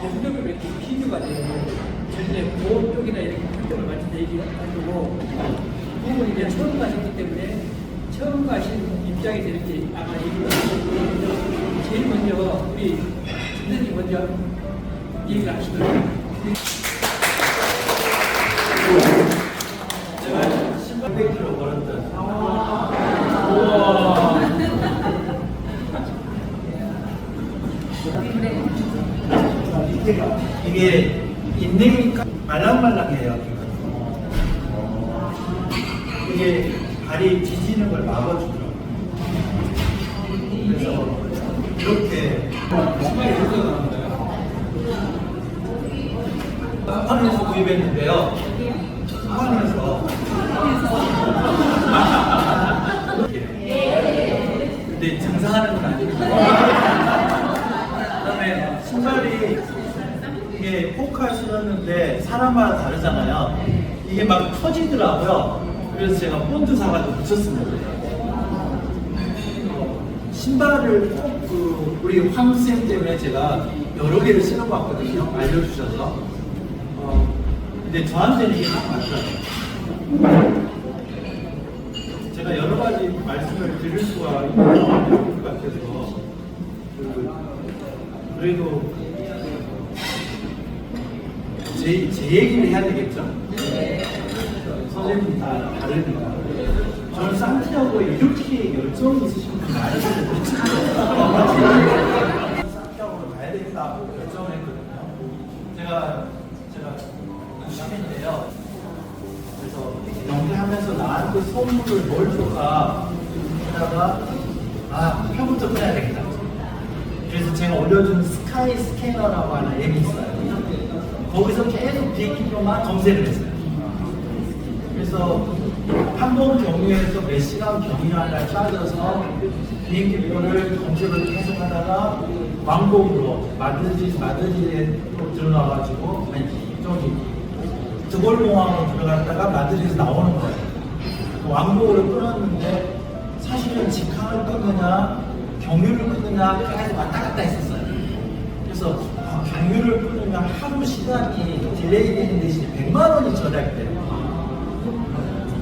연결을 이렇게 비교가 돼요. 전에 보험 쪽이나 이렇게 결정을 맞춰서 얘기해가지고 부분이 이제 처음 가셨기 때문에 처음 가신 입장에서 이렇게 아마 얘기를 하시고 제일 먼저 우리 선생님 먼저 얘기를 하시더라고요. 제가 신발 100kg 걸었던 이게 인내니까 말랑말랑해요. 이게 발이 뒤지는 걸 막아주더라고요. 그래서 이렇게 한에서 구입했는데요. 한에서 근데 장사하는 건 아니고 그다음에 신발이 이게 포카 신었는데 사람마다 다르잖아요. 이게 막 터지더라고요. 그래서 제가 본드 사가지고 붙였습니다. 신발을 꼭 우리 황쌤 때문에 제가 여러 개를 신어봤거든요. 알려주셔서. 근데 저한테는 이게 딱 맞더라고요. 제가 여러 가지 말씀을 드릴 수가 있는 것 같아서 그래도 제 얘기를 해야 되겠죠? 선생님이 다 다르니까. 저는 산티아고에 이렇게 열정이 있으신 분이 아니거든요. 산티아고로 가야 되겠다고 결정을 했거든요. 제가 남인데요. 그래서 연기하면서 나한테 선물을 뭘 줄까 하다가 표부터 끊어야 되겠다. 그래서 제가 올려준 스카이 스캐너라고 하는 앱이 있어요. 거기서 계속 비행기표만 검색을 했어요. 그래서 한 번 경유해서 몇 시간 경유하나 따져서 비행기표를 검색을 계속 하다가 왕복으로 마드리드에 또 들어가가지고 저기 드골공항으로 들어갔다가 마드리드에서 나오는 거예요. 왕복으로 끊었는데 사실은 직항을 끊느냐 경유를 끊느냐 계속 왔다 갔다 했었어요. 그래서 경유를 끊으면 하루 시간이 딜레이 되는 대신에 100만 원이 절약돼요.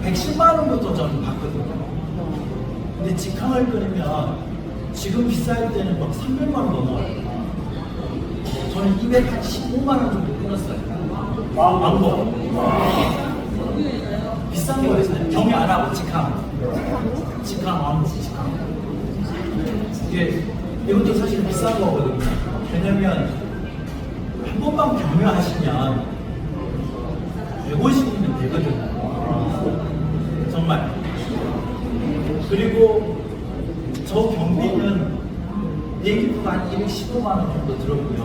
110만 원부터 저는 받거든요. 근데 직항을 끊으면 지금 비쌀 때는 막 300만 원 넘어요. 저는 215만 원 정도 끊었어요. 왕복. 비싼 거였어요. 경유 안 하고 직항 왕복 직항. 이것도 사실 비싼 거거든요. 왜냐면 한 번만 경유하시면 150이면 되거든요. 정말. 그리고 저 경비는 비행기표가 한 215만 원 정도 들었고요.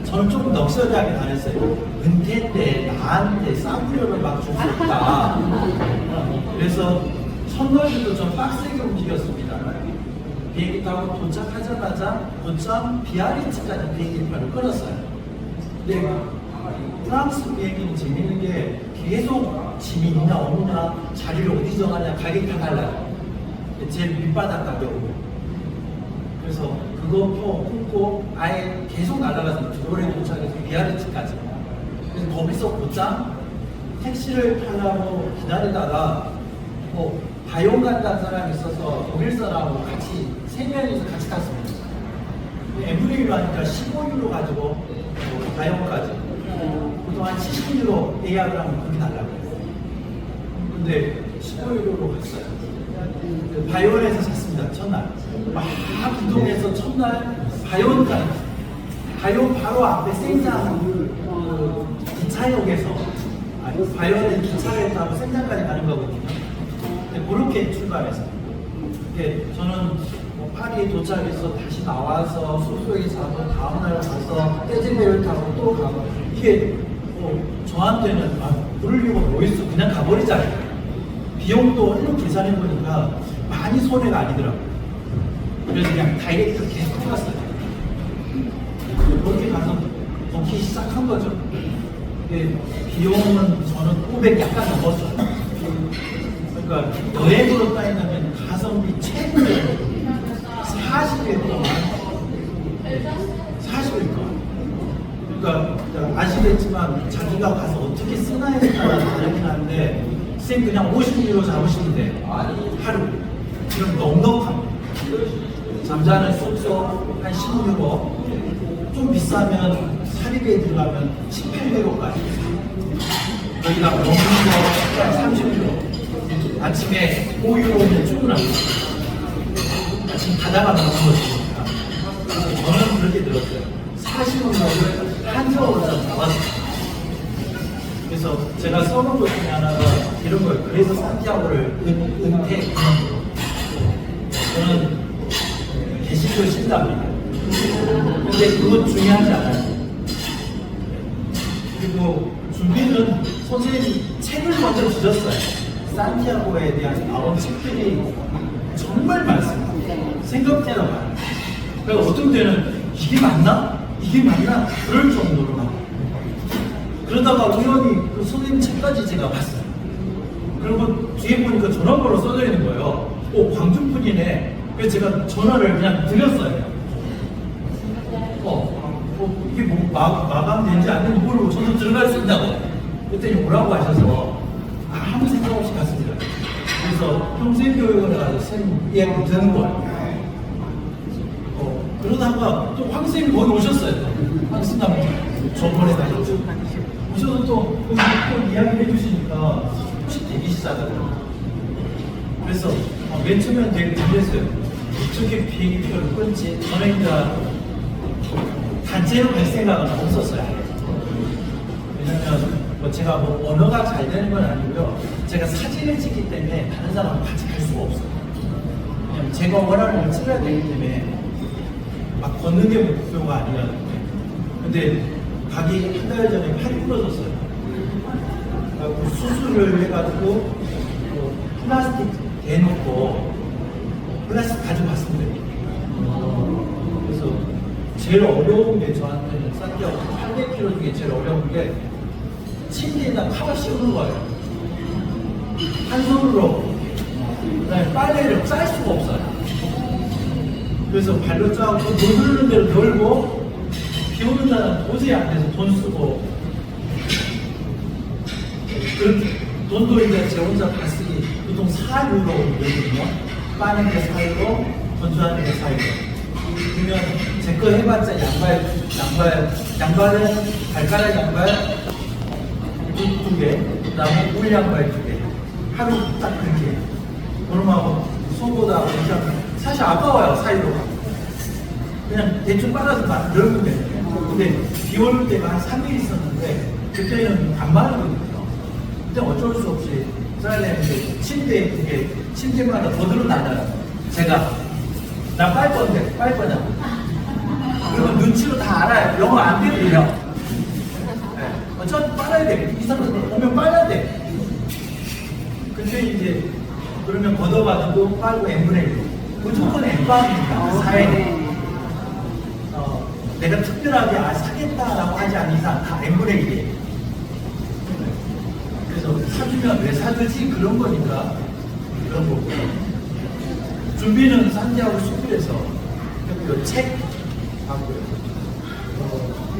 저는 조금 넉셔리하게 다녔어요. 은퇴 때 나한테 싸구려를 막 줄 수 있다. 그래서 첫날부터 좀 빡세게 움직였습니다. 비행기 타고 도착하자마자 도착 비아리츠까지 비행기표를 끊었어요. 근데 프랑스 비행기는 재밌는 게 계속 짐이 있냐 없냐 자리를 어디 정하냐 가격이 다 달라요. 제일 밑바닥 가격으로. 그래서 그거 표 끊고 아예 계속 날아가서 드롤에 도착해서 비아리츠까지. 그래서 거기서 곧장 택시를 타려고 기다리다가 바이온 간다는 사람이 있어서 독일 사람하고 같이 3명이서 같이 탔습니다. 에브리로 하니까 15유로 가지고 바이온까지. 보통 한 70유로 예약을 하면 그렇게 달라고. 근데 15유로로 갔어요. 바이온에서 샀습니다. 첫날. 막 이동해서 첫날 바이온까지. 바이온 바로 앞에 생장 기차역에서 바이온에 기차에 타고 생장까지 가는 거거든요. 그렇게 출발했어요. 저는 파리에 도착해서 다시 나와서 숙소에 자고 다음날 가서 떼질배를 타고 또 가고 이게 저한테는 부를 이유가 뭐 있어 그냥 가버리잖아요. 비용도 얼른 계산해보니까 많이 손해가 아니더라고요. 그래서 그냥 다이렉트 계속 해갔어요. 그렇게 가서 걷기 시작한 거죠. 비용은 저는 500 약간 넘었어요. 그러니까 여행으로 따지면 가성비 최고예요. 40일 동안 그러니까 아시겠지만 자기가 가서 어떻게 쓰나에 따라 다르긴 한데 선생님 그냥 50유로 잡으시면 돼. 하루. 그럼 넉넉합니다. 잠자는 숙소 한 15유로, 좀 비싸면 사립에 들어가면 18유로까지. 여기다 먹는 거 30유로. 아침에 5유로면 충분합니다. 아침 가다가 먹는 거니까. 저는 그렇게 들었어요. 40유로를 한정으로 잡았어요. 그래서 제가 써놓은 것 중에 하나가 이런 거예요. 그래서 산티아고를 은퇴. 저는 개신교 신답니다. 근데 그건 중요하지 않아요. 그리고 준비는 선생님이 책을 먼저 주셨어요. 산티아고에 대한 나온 책들이 정말 많습니다. 생각보다 많아요. 그러니까 어떤 때는 이게 맞나? 이게 맞나? 그럴 정도로 많아요. 그러다가 우연히 그 선생님 책까지 제가 봤어요. 그리고 뒤에 보니까 전화번호 써져 있는 거예요. 광주분이네. 그래서 제가 전화를 그냥 드렸어요. 이게 뭐 마감된지 안 된지 모르고 저도 들어갈 수 있다고. 그랬더니 오라고 하셔서 아무 생각 없이 갔습니다. 그래서 평생교육원에 가서 선생님 예약을 드는 거예요. 그러다가 또 황 선생님이 거기 오셨어요. 황 선생님 저번에 다녔죠. 오셔서 또 이야기를 해주시니까 혹시 되기 시작하더라고요. 그래서 맨 처음에는 되게 놀랐어요. 어떻게 비행기표를 끊지? 저는 이제 단체로 갈 생각은 없었어요. 왜냐면 제가 뭐 언어가 잘 되는 건 아니고요. 제가 사진을 찍기 때문에 다른 사람과 같이 갈 수가 없어요. 왜냐면 제가 원하는 걸 찍어야 되기 때문에 막 걷는 게 목표가 아니라. 근데 가기 한 달 전에 팔이 부러졌어요. 수술을 해가지고 플라스틱 대놓고 플라스틱 가져갔습니다. 그래서 제일 어려운 게 저한테는 산티아고 800km 중에 제일 어려운 게 침대에다 카바 씌우는 거예요. 한 손으로. 그다음에 빨래를 쌀 수가 없어요. 그래서 발로 짜고 물 흐르는 대로 돌고 비 오는 날은 도저히 안 돼서 돈 쓰고 그렇게 돈도 이제 제 혼자 다 쓰기 보통 4유로 되거든요. 빠는 게 4유로, 건조하는 게 4유로. 그러면 제 거 해봤자 양발은 발가락 양발 2개, 그 다음에 울 양발 2개. 하루 딱 그렇게. 그러면 손보다 그냥 사실 아까워요, 4유로가. 그냥 대충 빨아서 넣으면 돼요. 근데 비 올 때가 한 3일 있었는데 그때는 안 마르거든요. 그때 어쩔 수 없이 써야 되는데 침대에 그게 침대마다 더 늘어나잖아요. 제가 나 빨 건데 빨 거냐? 그러면 눈치로 다 알아요. 영어 안 되거든요. 네. 어차피 빨아야 돼. 이 사람 오면 빨아야 돼. 근데 이제 그러면 걷어가지고 빨고 n분의 1. 무조건 n빵입니다. 사회는. 내가 특별하게 사겠다라고 하지 않는 이상 다 n분의 1이에요. 그래서 사주면 왜 사주지? 그런 거니까 그런 거고요. 준비는 산티아고 스쿨에서 책 하고요.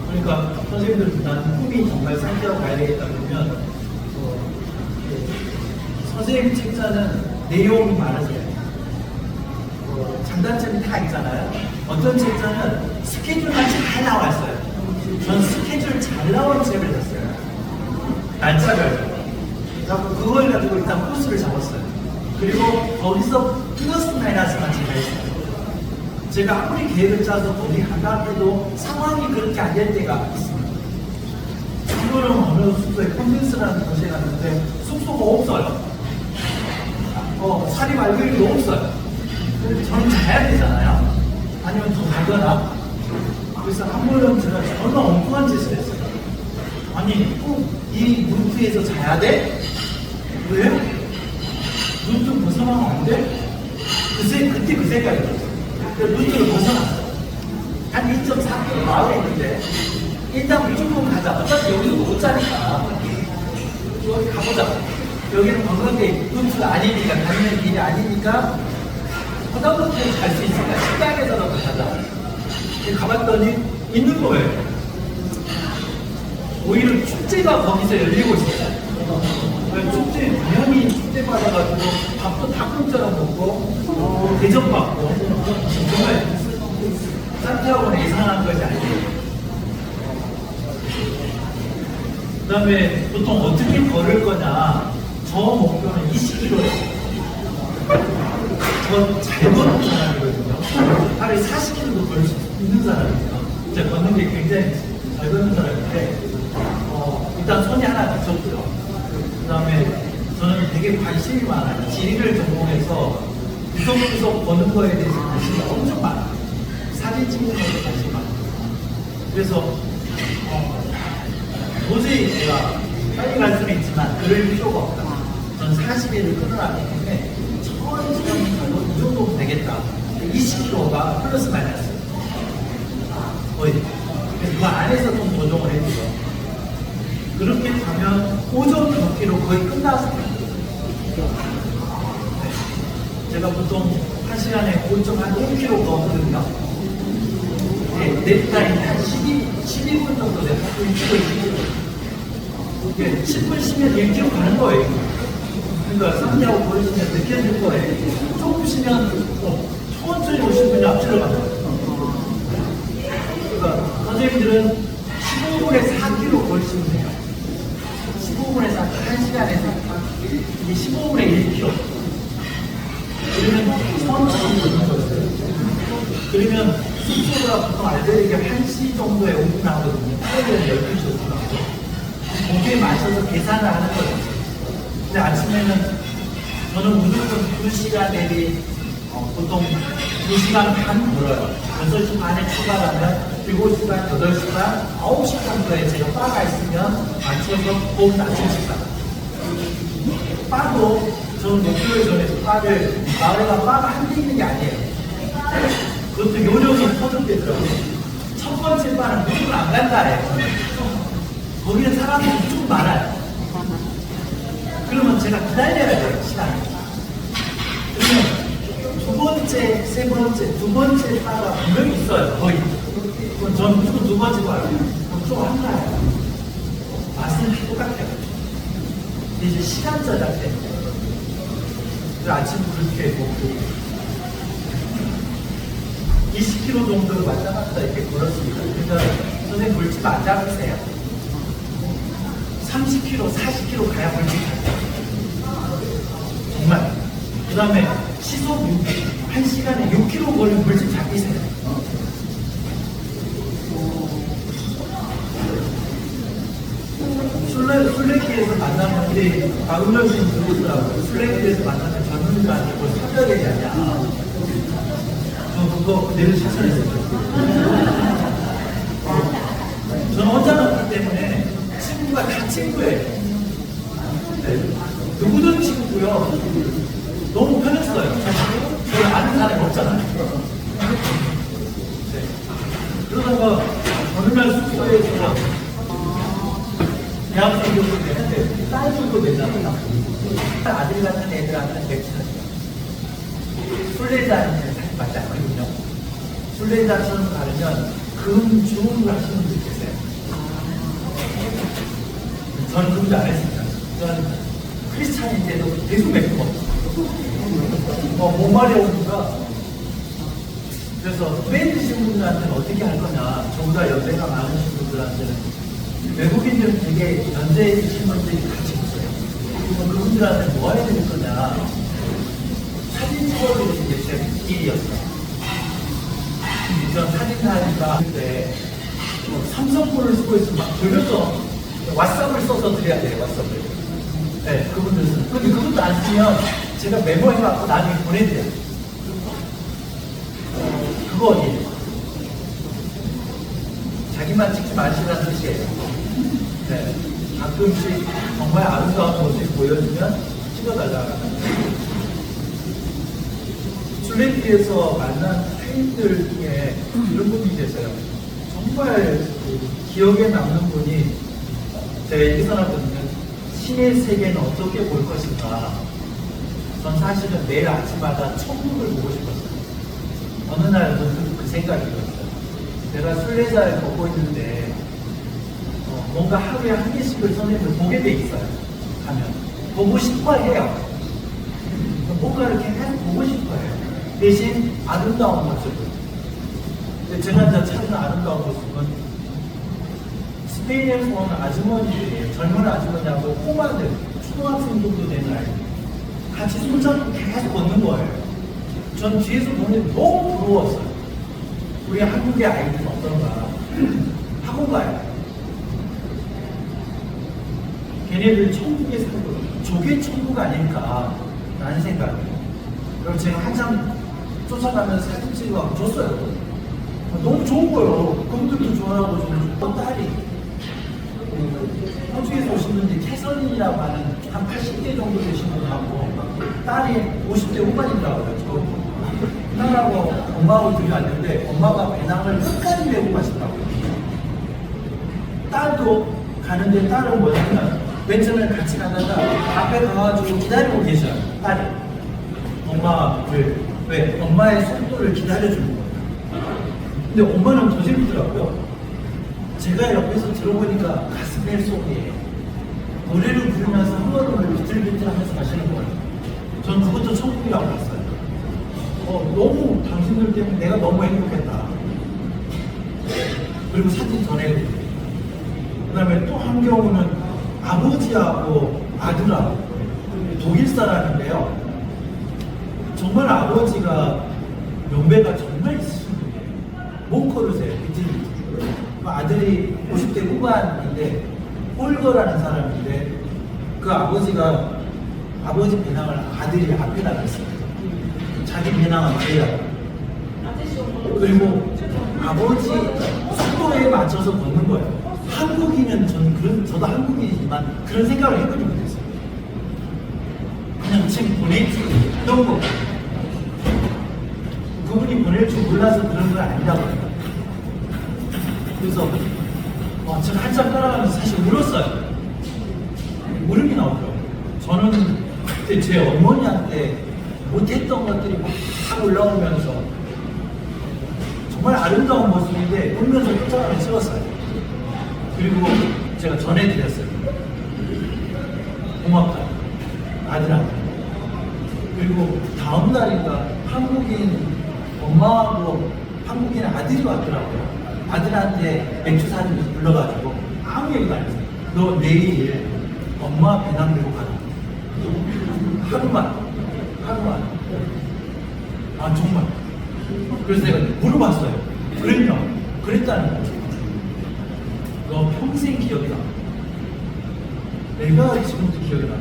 그러니까 선생님들 나는 꿈이 정말 산티아고 가야 되겠다 그러면 선생님 책자는 내용이 많으세요. 장단점이 다 있잖아요. 어떤 책자는 스케줄만 잘 나와 있어요. 전 스케줄 잘 나온 책을 샀어요. 날짜별. 그걸 가지고 일단 코스를 잡았어요. 그리고 거기서 플러스 마이너스만 제가 했어요. 제가 아무리 계획을 짜서 거기 간다 해도 상황이 그렇게 안 될 때가 있습니다. 이거는 어느 숙소에 컨텐츠라는 곳에 갔는데 숙소가 없어요. 사립 알베리도 없어요. 저는 자야 되잖아요. 아니면 더 가거나. 그래서 한 번은 제가 전혀 엉뚱한 짓을 했어요. 아니, 꼭 이 루트에서 자야 돼? 왜? 루트 벗어나면 안 돼? 그때 그 생각이 들었어요. 루트를 벗어났어요. 한 2.4km 마을에 있는데, 일단 무조건 가자. 어차피 여기서 못 자니까. 여기 가보자. 여기는 관광객 루트가 아니니까, 다니는 길이 아니니까, 하다못해 잘 수 있으니까 식당에서라도 가자. 가봤더니 있는 거예요. 오히려 축제가 거기서 열리고 있어요. 축제, 당연히 축제 받아가지고 밥도 다 공짜로 먹고, 대접 받고, 정말 산티아고는 이상한 것이 아니에요. 그 다음에 보통 어떻게 걸을 거냐, 저 목표는 20km예요. 저 잘 걷는 사람이거든요. 하루에 40km도 걸 수 있는 사람이에요. 제가 걷는 게 굉장히 잘 걷는 사람인데, 일단 손이 하나 다쳤고요. 그 다음에 저는 되게 관심이 많아요. 지리를 전공해서 구석구석 걷는 거에 대해서 관심이 엄청 많아요. 사진 찍는 것도 관심이 많아요. 그래서 도저히 제가 빨리 갈 수는 있지만 그럴 필요가 없다. 저는 40일을 끊어놨기 때문에 천천히 가도 이 정도면 되겠다. 20km가 플러스 마이너스 거의. 그래서 그 안에서 좀 조정을 해주죠. 그렇게 가면 오전 걷기로 거의 끝났습니다. 네. 제가 보통 1시간에 5.1km 걷거든요. 네, 랩타임 한 12분 정도 돼요. 1km 10분 쉬면 1km 가는 거예요. 그러니까 산티아고 걸으시면 느껴질 거예요. 조금 쉬면 천천히 오신 분이 앞질러 가요. 그러니까 선생님들은 15분에 4km 걸으시면 돼요. 15분에 1시간에 15분에 1km. 그러면 천천히 걷는 거예요. 그러면 숙소가 보통 알베르게 1시 정도에 오픈하거든요. 토요일은 12시 오픈하고. 거기에 맞춰서 계산을 하는 거죠. 근데 아침에는 저는 무조건 2시간 대비 보통 2시간 반 걸어요. 6시 반에 출발하면 7시간, 8시간, 9시 정도에 제가 바가 있으면 맞춰서 꼭 낮춘 시간. 바도 저는 목표를 정해서 바를 마을에가 바가 한 대 있는 게 아니에요. 그것도 요령이 터득되더라고요. 첫 번째 바는 무조건 안 간다예요. 거기는 사람들이 좀 많아요. 그러면 제가 기다려야 돼요, 시간을. 그러면 두 번째, 세 번째, 두 번째 바가 분명히 있어요, 거의. 그럼 저는 무조건 두 번째 바를. 그럼 좀 한가해요. 맛은 똑같아요. 근데 이제 시간 저장 때문에. 그래서 아침 그렇게 먹고. 20km 정도를 왔다 갔다 이렇게 걸었습니다. 그러니까 선생님 물집 안 잡으세요. 30km, 40km 가야 물집 잡아요. 정말. 그 다음에 시속 1시간에 6km 걸리면 물집 잡히세요. 술래길에서 만나면 우리 박은명 씨 누구더라고요. 술래길에서 만나면 젊은이가 뭐 사별이 아니야. 그거 그대로 실천했어요. 저는 혼자 넣기 때문에 친구가 다 친구예요. 네. 누구든 친구고요. 너무 편했어요. 저를 아는 사람이 없잖아요. 네. 그러다가 어느 날 숙소에서 대학생 교수 되는데 딸 정도 되잖아요. 아들 같은 애들한테는 백신을 술래자한테 사실 맞지 않거든요. 술래자처럼 다르면 금주를 하시는 분들 계세요. 저는 금주 안 했습니다. 저는 크리스찬인데도 계속 맥주 먹었어요. 뭔 말이 오니까. 그래서 매 드신 분들한테는 어떻게 할 거냐. 저보다 연배가 많으신 분들한테는 외국인들은 되게 연세 드신 분들이 같이 있어요. 그럼 그분들한테 뭐 해야 될 거냐. 사진 찍어드리는 게 제 일이었어요. 이런 사진 하니까 그때 삼성폰을 쓰고 있으면 막 돌려서 왓썹을 써서 드려야 돼요, 왓썹을. 네, 그분들 쓰는. 근데 그분도 안 쓰면 제가 메모해갖고 나중에 보내드려요. 그거 어디에요? 자기만 찍지 마시라는 뜻이에요. 네, 가끔씩 정말 아름다운 모습 보여주면 찍어달라고. 술래길에서 만난 타인들 중에 이런 분이 계세요. 정말 기억에 남는 분이 제가 이렇게 써놨거든요. 신의 세계는 어떻게 볼 것인가. 전 사실은 매일 아침마다 천국을 보고 싶었어요. 어느 날 그 생각이 들었어요. 내가 순례자를 걷고 있는데 뭔가 하루에 한 개씩을 선생님을 보게 돼 있어요. 하면 보고 싶어 해요. 뭔가 이렇게 계속 보고 싶어 해요. 대신 아름다운 모습을. 제가 이제 찾는 아름다운 모습은 스페인에서 온 아주머니들이에요. 젊은 아주머니하고 꼬마들, 초등학생 정도 되는 아이들. 같이 손잡고 계속 걷는 거예요. 전 뒤에서 보니 너무 부러웠어요. 우리 한국의 아이들은 어떤가? 학원 가요. 걔네들 천국에 살고, 저게 천국 아닐까? 라는 생각이에요. 그리고 제가 한참 쫓아가면서 사진 찍어갖고 줬어요. 너무 좋은 거예요. 그분들도 좋아하고, 저는 딸이. 호주에서 오신 분들이 캐서린이라고 하는 한 80대 정도 되신 분하고 딸이 50대 후반이더라고요. 딸하고 엄마하고 둘이 왔는데 엄마가 배낭을 끝까지 메고 가시더라고요. 딸도 가는데 딸은 뭐냐면 맨 처음에 같이 가다가 앞에 가가지고 기다리고 계셔요. 딸이. 엄마 왜? 엄마의 속도를 기다려주는 거예요. 근데 엄마는 더 재밌더라고요. 제가 옆에서 들어보니까 가슴에 속에 노래를 부르면서 흥얼흥얼 비틀비틀하면서 가시는 거예요. 전 그것도 천국이라고 봤어요. 너무 당신들 때문에 내가 너무 행복했다. 그리고 사진 전해드리고 그 다음에 또 한 경우는 아버지하고 아들하고 독일 사람인데요. 정말 아버지가 연배가 정말 있으신 분이에요. 못 걸으세요. 비틀비틀. 아들이 50대 후반인데 홀거라는 사람인데 그 아버지가 아버지 배낭을 아들이 앞에다 놨어요. 자기 배낭은 뒤에다. 그리고 아버지 속도에 맞춰서 걷는 거예요. 한국인은 저도 한국인이지만 그런 생각을 해보지 못했어요. 그냥 지금 보낼 줄 이런 거. 그분이 보낼 줄 몰라서 그런 건 아니라고 해요. 그래서 제가 한참 따라가면서 사실 울었어요. 울음이 나오더라고요. 저는 그때 제 어머니한테 못했던 것들이 막 올라오면서 정말 아름다운 모습인데 울면서 쫓아가면 찍었어요. 그리고 제가 전해드렸어요. 고맙다. 아들한테. 그리고 다음 날인가 한국인 엄마하고 한국인 아들이 왔더라고요. 아들한테 맥주 사진을 불러가지고 아무 얘기도 안 했어요. 너 내일 엄마 배낭 들고 가라. 하루만. 아 정말. 그래서 내가 물어봤어요. 그랬냐? 그랬다는 거죠. 너 평생 기억이 나. 내가 지금도 기억이 나.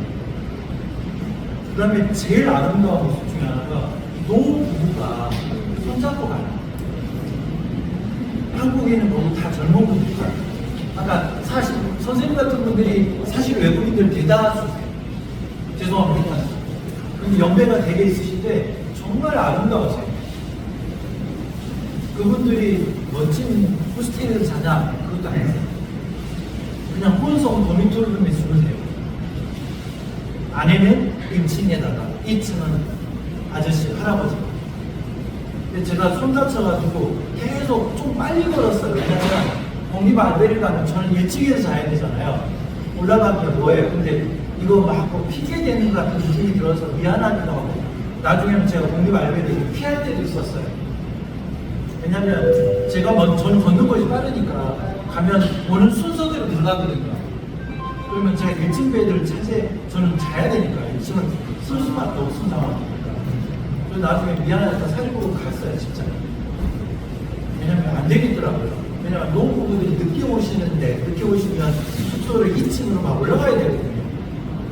그 다음에 제일 아름다운 모습 중에 하나가 노 부부가 손잡고 가요. 한국에는 너무 다 젊은 분들이죠. 아까 사실 선생님 같은 분들이 사실 외국인들 대다수세요. 죄송합니다. 근데 연배가 되게 있으신데 정말 아름다우세요. 그분들이 멋진 호스텔에서 자냐 그것도 아니세요. 그냥 혼성 도미토리룸에 주무세요. 아내는 1층에다가 2층은 아저씨 할아버지. 근데 제가 손 다쳐가지고 계속 좀 빨리 걸었어요. 왜냐면 독립 알베르 가면 저는 1층에서 자야 되잖아요. 올라가면 뭐예요? 근데 이거 막 피게 되는 것 같은 느낌이 들어서 미안하기도 하고 나중에는 제가 독립 알베르를 피할 때도 있었어요. 왜냐면 제가 저는 걷는 것이 빠르니까 가면 오는 순서대로 들어가거든요. 그러면 제가 1층 베드를 저는 자야 되니까 1층은 쓸 수밖에 없는 상황이니까. 그래서 나중에 미안하니까 살고 갔어요, 진짜. 왜냐면 안 되겠더라고요. 왜냐면 노부부들이 늦게 오시면 숙소를 2층으로 막 올라가야 되거든요.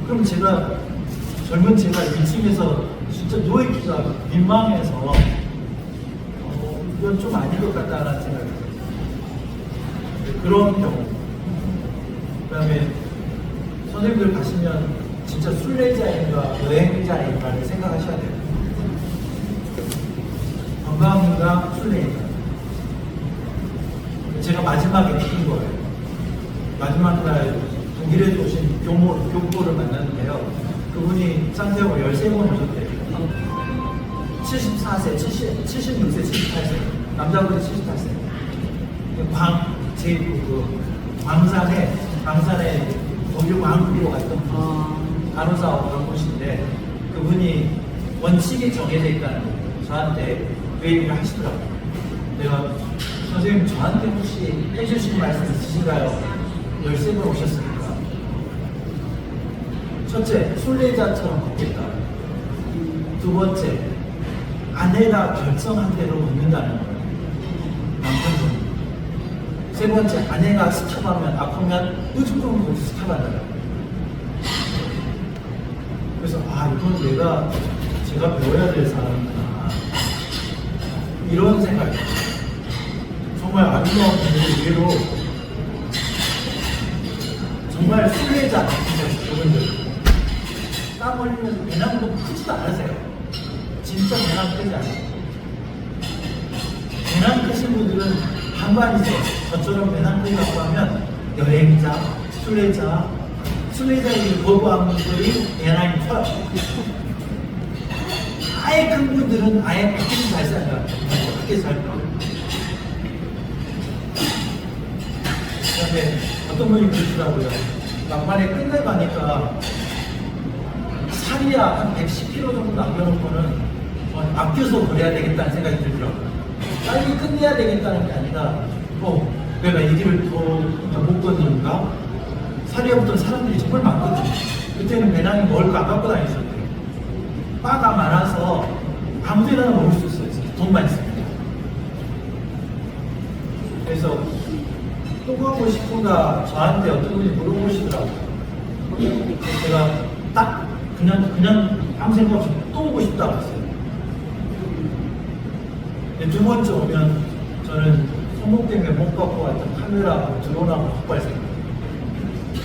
그럼 젊은 제가 1층에서 진짜 누워있기가 민망해서 이건 좀 아닌 것 같다라는 생각이 들어요. 그런 경우. 그 다음에 선생님들 가시면 진짜 순례자인가 여행자인가를 생각하셔야 돼요. 관광인가 순례인가. 제가 마지막에 느낀 거예요. 마지막 날 독일에서 오신 교포를 만났는데요. 그분이 산티아고 13번 오셨대요. 74세, 76세, 78세. 남자분이 78세. 제 광산에 거기 왕국으로 갔던 분, 간호사 그런 곳인데 그분이 원칙이 정해져 있다는 거예요. 저한테 그 얘기를 하시더라고요. 내가 선생님 저한테 혹시 해주신 말씀 있으신가요? 13번 오셨으니까. 첫째, 순례자처럼 걷겠다. 두 번째, 아내가 결정한 대로 걷는다는 거예요. 남편분. 세 번째, 아내가 스탑하면 아프면 무조건 거기서 스탑한다는 거예요. 그래서 이건 제가 배워야 될 사람이구나 이런 생각이 정말 아름다운 분들이 의외로 정말 순례자 같으세요. 그분들 땀 흘리면서 배낭도 크지도 않으세요. 진짜 배낭 크지 않으세요. 배낭 크신 분들은 반반이세요. 저처럼 배낭 크다고 하면 여행자, 순례자를 거부한 분들이 배낭이 커요. 아예 큰 분들은 아예 밖에서 잘 살아요. 밖에서 살 거예요. 그런데 어떤 분이 그러더라고요. 막판에 끝내가니까 살이야 한 110kg 정도 남겨놓고는 아껴서 그래야 되겠다는 생각이 들더라고요. 빨리 끝내야 되겠다는 게 아니라 내가 이 길을 더 못 걷는가? 살이 없던 사람들이 정말 많거든요. 그때는 배낭이 먹을 거 안 갖고 다니셨대요. 바가 많아서 아무데나 먹을 수 있어요. 돈만 있습니다. 그래서 또 가고 싶은가 저한테 어떤 분이 물어보시더라고요. 제가 딱 그냥 아무 생각 없이 또 오고 싶다고 했어요. 두 번째 오면 저는 손목 때문에 못 갖고 왔던 카메라하고 드론하고 갖고 갈 생각이에요.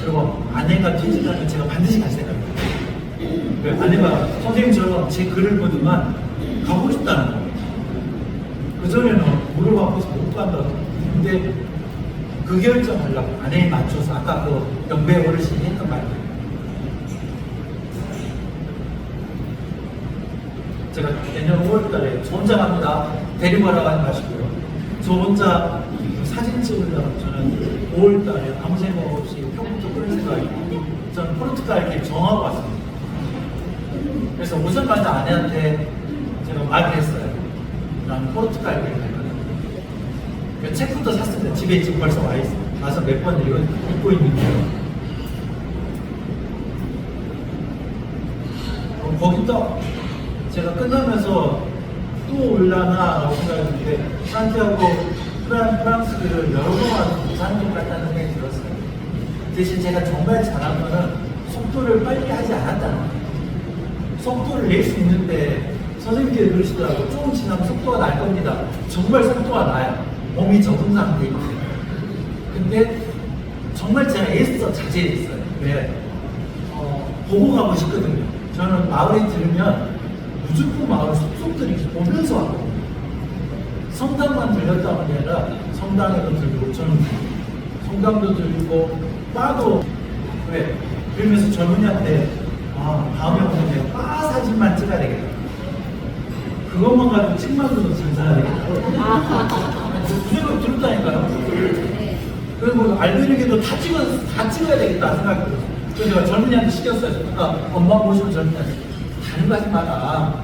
그리고 아내가 퇴직하면 제가 반드시 갈 생각이에요. 아내가 선생님처럼 제 글을 보더만 가고 싶다는 거예요. 그전에는 물어봐서 못 간다고. 근데 그 결정하려고 아내에 맞춰서 아까 그 영배 어르신이 했던 말이에요. 제가 내년 5월달에 저 혼자 갑니다. 데리고 가라고 하지 마시고요. 저 혼자 사진 찍으려고 저는 5월달에 아무 생각 없이 표부터 끊을 생각이고 저는 포르투갈 길 정하고 왔습니다. 그래서 오자마자 아내한테 제가 말을 했어요. 나는 포르투갈 길 갈 거다. 그 책부터 샀습니다. 집에 지금 벌써 와 있어요. 와서 몇 번 읽고 있는데요. 거기다 제가 끝나면서 또 올라나라고 생각했는데 산티아고 프랑스를 여러 번 와서 부산을 좀 갔다는 생각이 들었어요. 대신 제가 정말 잘한 거는 속도를 빨리 하지 않았다는 거예요. 속도를 낼 수 있는데 선생님께서 그러시더라고요. 조금 지나면 속도가 날 겁니다. 정말 속도가 나요. 몸이 적응 상태이기 때문에. 근데 정말 제가 애써 자제했어요. 왜? 보고 가고 싶거든요. 저는 마을에 들으면 무조건 마을 속속들이 보면서 왔거든요. 성당만 들렸다는 게 아니라 성당에도 들리고 저는 성당도 들리고 바도 왜? 그러면서 젊은이한테 다음에 오면 내가 바 사진만 찍어야 되겠다. 그것만 가지고 책만 들어도 잘 살아야 되겠다. 그 생각 들었다니까요. 그리고 알베르게도 다 찍어야 되겠다 생각이 들었어요. 그래서 제가 젊은이한테 시켰어요. 그러니까 엄마 모시고 젊은이한테 다른 거 하지 마라.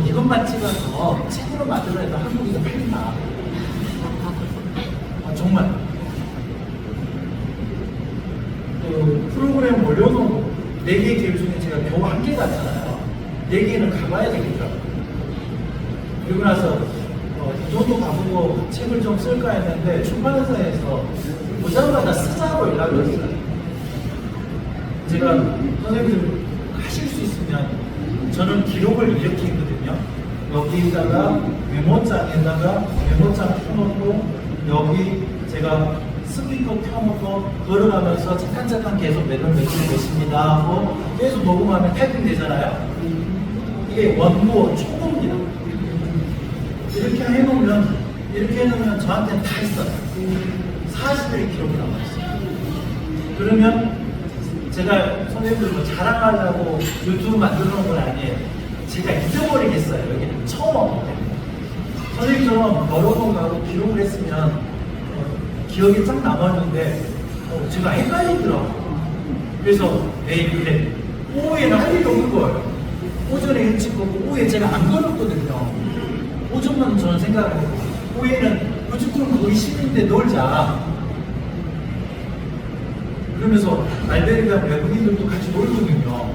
이것만 찍어서 책으로 만들어내도 한국에서 팔린다. 정말. 프로그램 올려놓은 4개 길 중에 제가 겨우 1개 갔잖아요. 4개는 가봐야 되겠더라고요. 그리고 나서 이 정도 가보고 책을 좀 쓸까 했는데 출판사에서 오자마자 쓰자고 연락을 했어요. 제가 선생님들 하실 수 있으면 저는 기록을 이렇게 했거든요. 여기다가 메모장에다가 메모장 펴놓고 여기 제가 스피커 켜놓고 걸어가면서 잠깐 계속 몇월 며칠 되십니다 하고 계속 녹음하면 타이핑 되잖아요. 이게 원고 초고입니다. 이렇게 해놓으면 저한테는 다 있어요. 40일의 기록이 남아있어요. 그러면 제가 선생님들 뭐 자랑하려고 유튜브 만들어 놓은 건 아니에요. 제가 잊어버리겠어요. 여기는 처음 왔기 때문에. 선생님처럼 여러 번 가고 기록을 했으면 기억에 쫙 남았는데 제가 헷갈리더라고요. 그래서 그래. 오후에는 할 일이 없는 거예요. 오전에 일찍 걷고 오후에 제가 안 걸었거든요. 오전만 저는 생각하고 오후에는 무조건 거기 시민인데 놀자. 그러면서 알베르가 외국인들도 같이 놀거든요.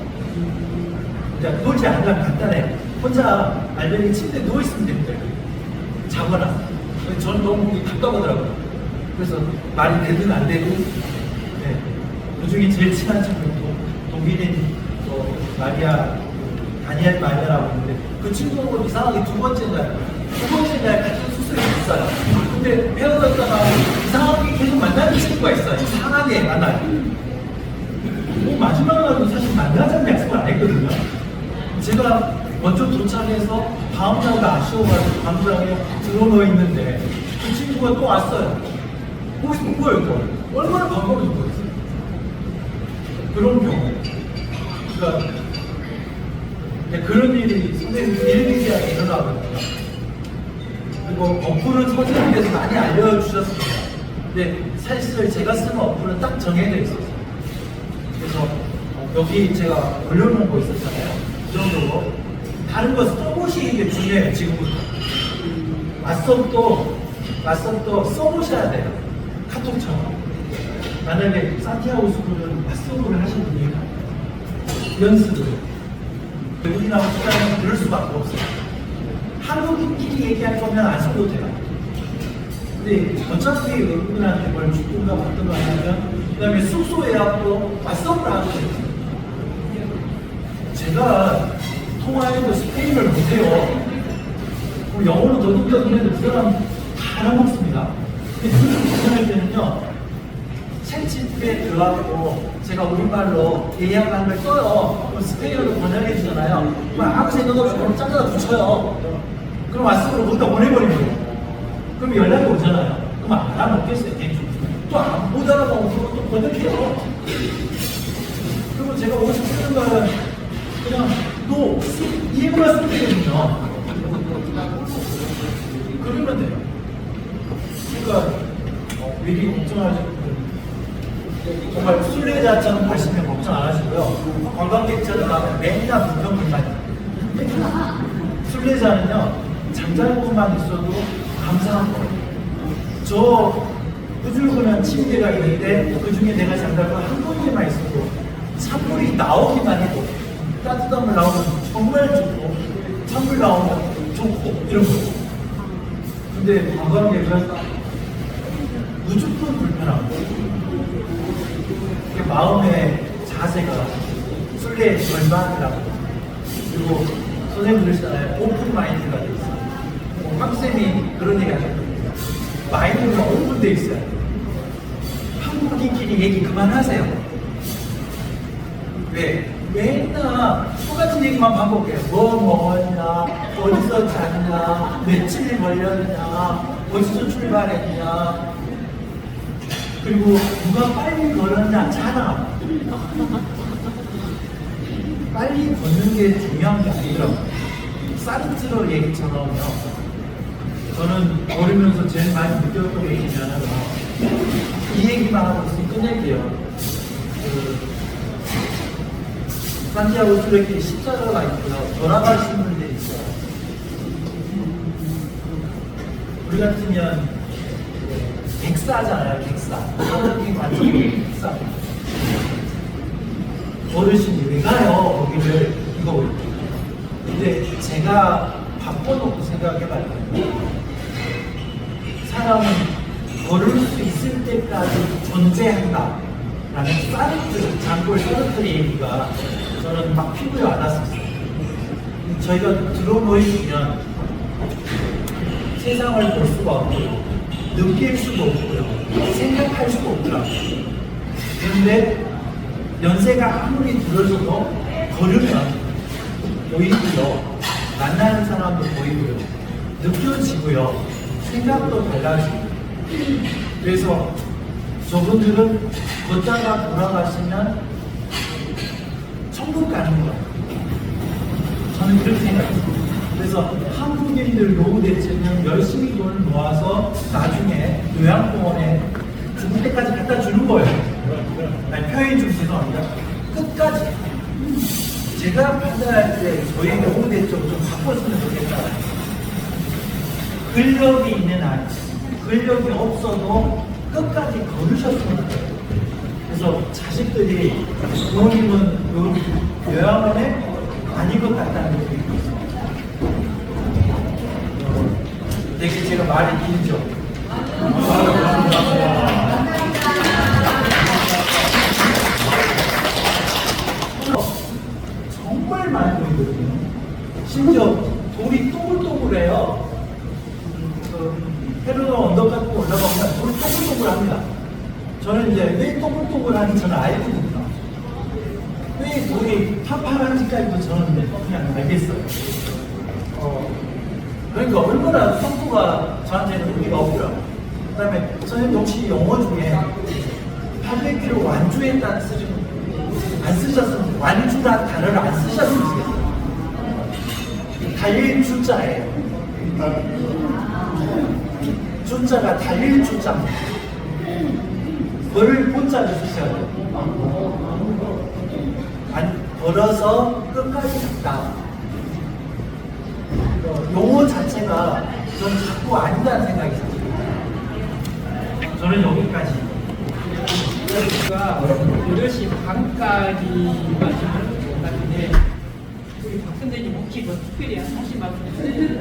이제 놀지 않으면 간단해. 혼자 알베르 침대에 누워있으면 됩니다. 자거나. 저는 너무 답답하더라고요. 그래서 말이 되든 안 되든, 네. 그 중에 제일 친한 친구는 독일인 다니엘 마리아라고 있는데, 그 친구하고 이상하게 두 번째 날 같은 숙소에 있어요. 근데 헤어졌다가 이상하게 계속 만나는 친구가 있어요. 이상하게 만나요. 마지막 날도 사실 만나자는 약속을 안 했거든요. 제가 먼저 도착해서 다음 날도 아쉬워가지고 방구랑에 들어놓여 있는데 그 친구가 또 왔어요. 거기서 본 거예요, 또. 얼마나 반가워서 보였어요. 그런 경우. 그러니까 그런 일이 선생님 일일이하게 일어나거든요. 그리고 어플은 선생님께서 많이 알려주셨습니다. 근데 사실 제가 쓰는 어플은 딱 정해져 있었어요. 그래서 여기 제가 올려놓은 거 있었잖아요. 이 정도로. 다른 거 써보시는 게 중요해요, 지금부터. 맞sob도 써보셔야 돼요. 카톡처럼. 만약에 산티아고 스쿨은 맞sob을 하시는 분이 연습을. 외국인하고 시간은 그럴 수밖에 없어요. 한국인끼리 얘기할 거면 안 써도 돼요. 근데 어차피 외국인한테 뭘 주든가 받든가 하면 그 다음에 숙소 예약도 맞sob을 하고 있어요. 제가 통화해도 스페인어를 못해요. 영어로 더듬더듬해도 그 사람 다 알아먹습니다. 근데 그걸 구현할 때는요, 챗GPT에 들어가고 제가 우리말로 예약한 걸 써요. 그럼 스페인어로 번역해 주잖아요. 그럼 아무 생각 없이 그럼 짱짜다 붙여요. 그럼 왓츠으로 거기다 보내버리면 돼요. 그럼 연락이 오잖아요. 그럼 알아먹겠어요, 대충. 못 알아보고 그거 또 번역해요. 그리고 제가 어디서 쓰는 거는 그냥 이해만 쓰면 되거든요. 그러면 돼요. 그러니까 미리 걱정하지 정말 순례자처럼 가시면 걱정 안 하시고요. 관광객처럼 가면 맨날 불평불만. 순례자는요, 잠잘 곳만 있어도 감사한 거예요. 저 후줄근한 침대가 있는데 그 중에 내가 잠잘 곳 한 군데만 있어도 찬물이 나오기만 해도 따뜻한 물 나오면 정말 좋고 찬물 나오면 좋고 이런 거. 근데 관광객은 무조건 불편하고 마음의 자세가 순례의 절반이라고. 그리고 선생님 그러시잖아요. 오픈 마인드가 돼 있어요. 황쌤이 그런 얘기 하셨거든요. 마인드가 오픈돼 있어요. 한국인끼리 얘기 그만하세요. 왜? 맨날 똑같은 얘기만 반복해요. 뭐 먹었냐, 어디서 잤냐, 며칠 걸렸냐, 어디서 출발했냐, 그리고 누가 빨리 걸었냐, 자랑. 빨리 걷는 게 중요한 게 아니더라고요. 사르트르 얘기처럼요. 저는 걸으면서 제일 많이 느꼈던 게 있냐면 이 얘기만 하고 있으면 끝낼게요. 산티아고 수레길에 십자가가 있고요. 돌아가신 분들이 있어요. 우리 같으면 객사잖아요, 객사. 한국인 관점으로 객사. 어르신이 왜 가요, 거기를. 이거. 근데 제가 바꿔놓고 생각해봤거든요. 사람은 걸을 수 있을 때까지 존재한다. 라는 사르트, 장골 사르트의 얘기가 저는 막 피부에 와닿았어요. 저희가 들어놓이면 세상을 볼 수가 없고요. 느낄 수도 없고요. 생각할 수도 없더라고요. 그런데 연세가 아무리 들어져도 걸으면 보이고요. 만나는 사람도 보이고요. 느껴지고요. 생각도 달라지고. 그래서 저분들은 걷다가 돌아가시면 천국 가는 거예요. 저는 그렇게 생각해요. 그래서 한국인들 노후 대체는 열심히 돈을 모아서 나중에 요양공원에 죽을 때까지 갖다 주는 거예요. 아니, 표현이 좀 죄송합니다. 끝까지. 제가 판단할 때 저희 경우 대처럼 좀 바꿨으면 좋겠다. 근력이 있는 한, 근력이 없어도 끝까지 걸으셨으면 좋겠어요. 그래서 자식들이 부모님은 요양원에 아닌 것 같다는 느낌이 있어요. 되게 제가 말이 길죠. 정말 많이 보이거든요. 심지어 돌이 또글또글해요. 헤르노 언덕 갖고 올라가면 돌이 또글또글합니다. 저는 이제 왜 또글또글한지 저는 알거든요. 왜 돌이 파파한지까지도 저는 그냥 알겠어요. 그러니까 얼마나 성부가 저한테는 의미가 없더라고요. 그 다음에 선생님 혹시 영어 중에 팔레키를 완주했다는 쓰지 안 쓰셨으면 완주라는 단어를 안 쓰셨으면 좋겠어요. 달릴 주자예요. 주자가 달릴 주자입니다. 벌을 본자를 쓰셔야 돼요. 걸어서 끝까지 갔다. 용어 자체가 전 자꾸 아니다는 생각이 들어요. 저는 여기까지. 우리가 8시 반까지 마시면 같은데 우리 박 선생님 혹시 뭐 특별히 하실 말씀 있으세요?